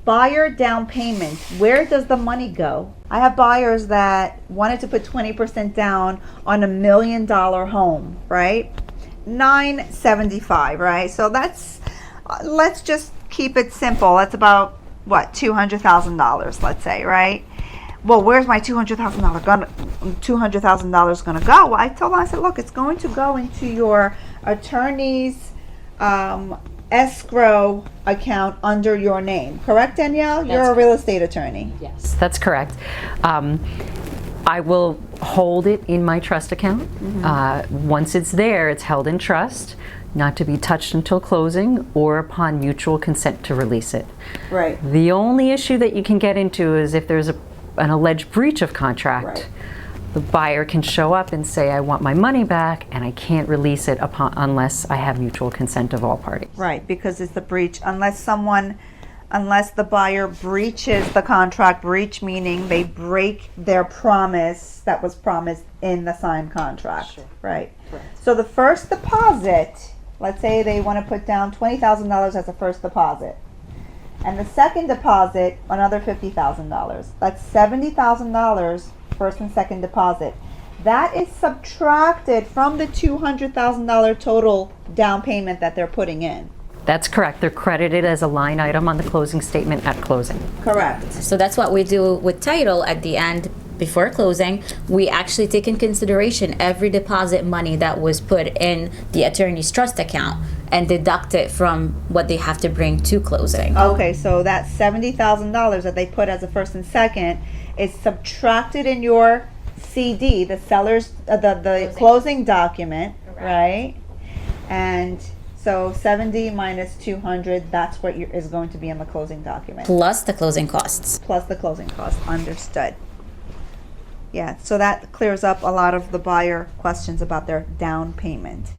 buyer down payment, where does the money go? I have buyers that wanted to put 20% down on $1 million home, right? 975, right? So that's, let's just keep it simple. That's about what, $200,000, let's say, right? Well, where's my $200,000 gonna go? Well, I told them, I said, look, it's going to go into your attorney's escrow account under your name. Correct, Danielle? You're a real estate attorney. Yes, that's correct. I will hold it in my trust account. Once it's there, it's held in trust, not to be touched until closing or upon mutual consent to release it. Right. The only issue that you can get into is if there's an alleged breach of contract. Right. The buyer can show up and say, I want my money back, and I can't release it unless I have mutual consent of all parties. Right, because it's the breach, unless the buyer breaches the contract, breach meaning they break their promise that was promised in the signed contract. Sure. Right. Correct. So the first deposit, let's say they want to put down $20,000 as a first deposit. And the second deposit, another $50,000. That's $70,000 first and second deposit. That is subtracted from the $200,000 total down payment that they're putting in. That's correct. They're credited as a line item on the closing statement at closing. Correct. So that's what we do with title at the end before closing. We actually take in consideration every deposit money that was put in the attorney's trust account and deduct it from what they have to bring to closing. Okay, so that $70,000 that they put as a first and second is subtracted in your CD, the seller's, the closing document, right? And so 70 minus 200, that's what is going to be in the closing document. Plus the closing costs. Plus the closing costs, understood. Yeah, so that clears up a lot of the buyer questions about their down payment.